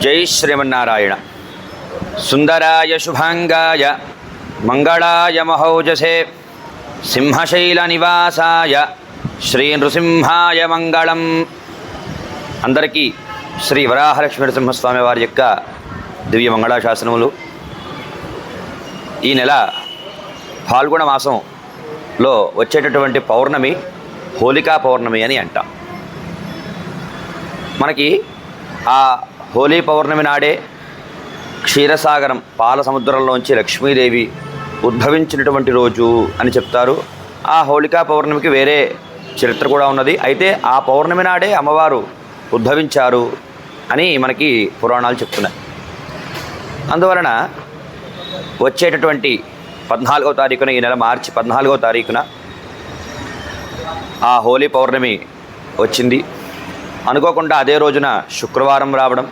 జై శ్రీమన్నారాయణ. సుందరాయ శుభాంగాయ మంగళాయ మహౌజసే సింహశైల నివాసాయ శ్రీ నృసింహాయ మంగళం. అందరికీ శ్రీ వరాహలక్ష్మీ నరసింహస్వామి వారి యొక్క దివ్య మంగళాశాసనములు. ఈ నెల ఫాల్గుణ మాసంలో వచ్చేటటువంటి పౌర్ణమి హోలికా పౌర్ణమి అని అంటాం. మనకి ఆ హోలీ పౌర్ణమి నాడే క్షీరసాగరం పాల సముద్రంలోంచి లక్ష్మీదేవి ఉద్భవించినటువంటి రోజు అని చెప్తారు. ఆ హోలికా పౌర్ణమికి వేరే చరిత్ర కూడా ఉన్నది. అయితే ఆ పౌర్ణమి నాడే అమ్మవారు ఉద్భవించారు అని మనకి పురాణాలు చెప్తున్నాయి. అందువలన వచ్చేటటువంటి 14వ తారీఖున, ఈ నెల మార్చి 14వ తారీఖున ఆ హోలీ పౌర్ణమి వచ్చింది. అనుకోకుండా అదే రోజున శుక్రవారం రావడం,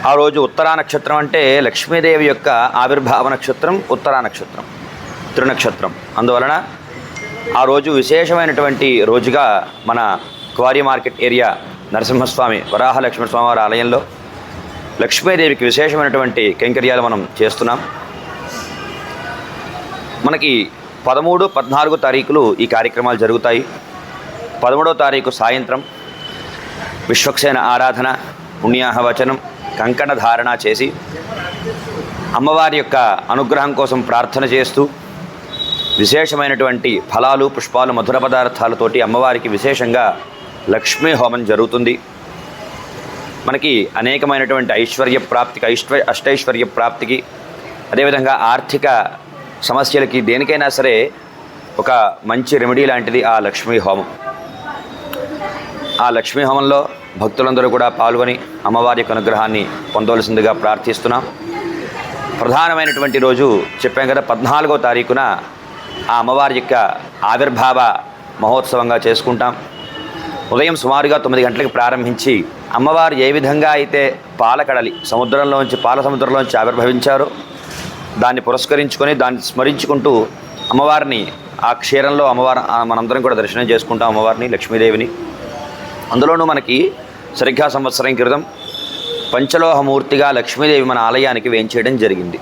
ఆ రోజు ఉత్తరా నక్షత్రం, అంటే లక్ష్మీదేవి యొక్క ఆవిర్భావ నక్షత్రం ఉత్తరా నక్షత్రం, త్రినక్షత్రం. అందువలన ఆ రోజు విశేషమైనటువంటి రోజుగా మన quarry market area Narasimhaswamy Varahalakshmi స్వామివారి ఆలయంలో లక్ష్మీదేవికి విశేషమైనటువంటి కైంకర్యాలు మనం చేస్తున్నాం. మనకి 13, 14 తారీఖులు ఈ కార్యక్రమాలు జరుగుతాయి. 13వ తారీఖు సాయంత్రం విశ్వక్సేన ఆరాధన, పుణ్యాహవచనం, కంకణ ధారణ చేసి అమ్మవారి యొక్క అనుగ్రహం కోసం ప్రార్థన చేస్తూ విశేషమైనటువంటి ఫలాలు, పుష్పాలు, మధుర పదార్థాలతోటి అమ్మవారికి విశేషంగా లక్ష్మీ హోమం జరుగుతుంది. మనకి అనేకమైనటువంటి ఐశ్వర్య ప్రాప్తికి, అష్టైశ్వర్య ప్రాప్తికి, అదేవిధంగా ఆర్థిక సమస్యలకి, దేనికైనా సరే ఒక మంచి రెమెడీ లాంటిది ఆ లక్ష్మీ హోమం. ఆ లక్ష్మీ హోమంలో భక్తులందరూ కూడా పాల్గొని అమ్మవారి యొక్క అనుగ్రహాన్ని పొందవలసిందిగా ప్రార్థిస్తున్నాం. ప్రధానమైనటువంటి రోజు చెప్పాం కదా, 14వ తారీఖున ఆ అమ్మవారి యొక్క ఆవిర్భావ మహోత్సవంగా చేసుకుంటాం. ఉదయం సుమారుగా 9 గంటలకు ప్రారంభించి అమ్మవారు ఏ విధంగా అయితే పాలకడలి పాల సముద్రంలోంచి ఆవిర్భవించారో దాన్ని పురస్కరించుకొని, దాన్ని స్మరించుకుంటూ అమ్మవారిని ఆ క్షీరంలో మనందరం కూడా దర్శనం చేసుకుంటాం అమ్మవారిని, లక్ష్మీదేవిని. అందులోనూ మనకి సరిగ్గా సంవత్సరం క్రితం పంచలోహమూర్తిగా లక్ష్మీదేవి మన ఆలయానికి వేంచేయడం జరిగింది.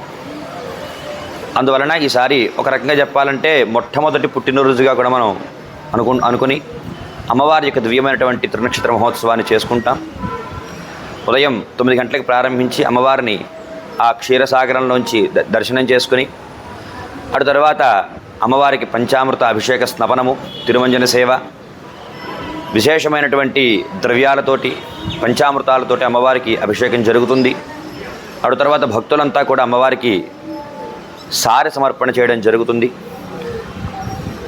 అందువలన ఈసారి ఒక రకంగా చెప్పాలంటే మొట్టమొదటి పుట్టినరోజుగా కూడా మనం అనుకుని అమ్మవారి యొక్క దివ్యమైనటువంటి త్రినక్షత్ర మహోత్సవాన్ని చేసుకుంటాం. ఉదయం 9 గంటలకు ప్రారంభించి అమ్మవారిని ఆ క్షీరసాగరంలోంచి దర్శనం చేసుకుని, అటు తర్వాత అమ్మవారికి పంచామృత అభిషేక స్నపనము, తిరుమంజన సేవ, విశేషమైనటువంటి ద్రవ్యాలతోటి, పంచామృతాలతోటి అమ్మవారికి అభిషేకం జరుగుతుంది. అటు తర్వాత భక్తులంతా కూడా అమ్మవారికి సారె సమర్పణ చేయడం జరుగుతుంది.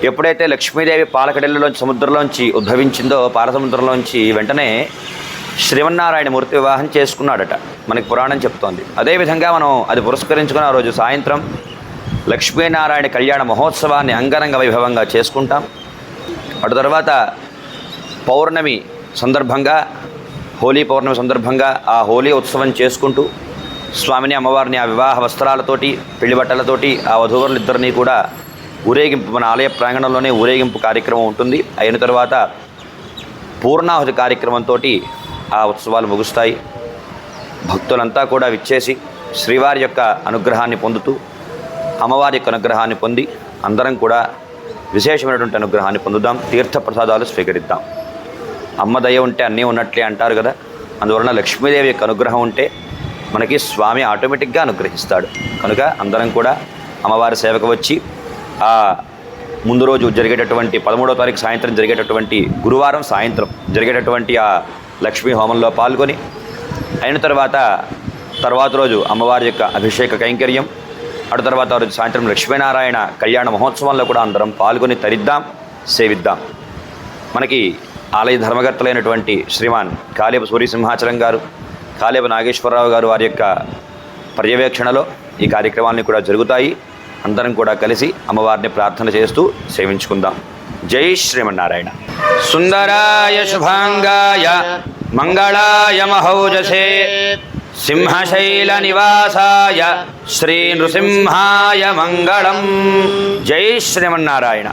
ఎప్పుడైతే లక్ష్మీదేవి పాలకడలిలోంచి సముద్రంలోంచి ఉద్భవించిందో, పాలసముద్రంలోంచి వెంటనే శ్రీమన్నారాయణ మూర్తి వివాహం చేసుకున్నాడట, మనకి పురాణం చెప్తోంది. అదేవిధంగా మనం అది పురస్కరించుకుని ఆ రోజు సాయంత్రం లక్ష్మీనారాయణ కళ్యాణ మహోత్సవాన్ని అంగరంగ వైభవంగా చేసుకుంటాం. అటు తర్వాత పౌర్ణమి సందర్భంగా, హోలీ పౌర్ణమి సందర్భంగా ఆ హోలీ ఉత్సవం చేసుకుంటూ స్వామిని, అమ్మవారిని ఆ వివాహ వస్త్రాలతోటి, పెళ్లి బట్టలతోటి ఆ వధూవరులిద్దరినీ కూడా ఊరేగింపు, మన ఆలయ ప్రాంగణంలోనే ఊరేగింపు కార్యక్రమం ఉంటుంది. అయిన తర్వాత పూర్ణాహుతి కార్యక్రమంతో ఆ ఉత్సవాలు ముగుస్తాయి. భక్తులంతా కూడా విచ్చేసి శ్రీవారి యొక్క అనుగ్రహాన్ని పొందుతూ, అమ్మవారి యొక్క అనుగ్రహాన్ని పొంది అందరం కూడా విశేషమైనటువంటి అనుగ్రహాన్ని పొందుదాం, తీర్థప్రసాదాలు స్వీకరిద్దాం. అమ్మ దయ ఉంటే అన్నీ ఉన్నట్లే అంటారు కదా. అందువలన లక్ష్మీదేవి యొక్క అనుగ్రహం ఉంటే మనకి స్వామి ఆటోమేటిక్గా అనుగ్రహిస్తాడు. కనుక అందరం కూడా అమ్మవారి సేవకు వచ్చి ఆ ముందు రోజు జరిగేటటువంటి 13వ తారీఖు సాయంత్రం జరిగేటటువంటి, గురువారం సాయంత్రం జరిగేటటువంటి ఆ లక్ష్మీ హోమంలో పాల్గొని, అయిన తర్వాత రోజు అమ్మవారి యొక్క అభిషేక కైంకర్యం, అటు తర్వాత రోజు సాయంత్రం లక్ష్మీనారాయణ కళ్యాణ మహోత్సవంలో కూడా అందరం పాల్గొని తరిద్దాం, సేవిద్దాం. మనకి ఆలయ ధర్మకర్తలైనటువంటి శ్రీమాన్ కాలేపు సూర్యసింహాచలం గారు, కాలేపు నాగేశ్వరరావు గారు వారి యొక్క పర్యవేక్షణలో ఈ కార్యక్రమాలన్నీ కూడా జరుగుతాయి. అందరం కూడా కలిసి అమ్మవారిని ప్రార్థన చేస్తూ సేవించుకుందాం. జై శ్రీమన్నారాయణ. సుందరాయ శుభాంగాయ మంగళాయ మహౌజసే సింహశైల నివాసాయ శ్రీ నృసింహాయ మంగళం. జై శ్రీమన్నారాయణ.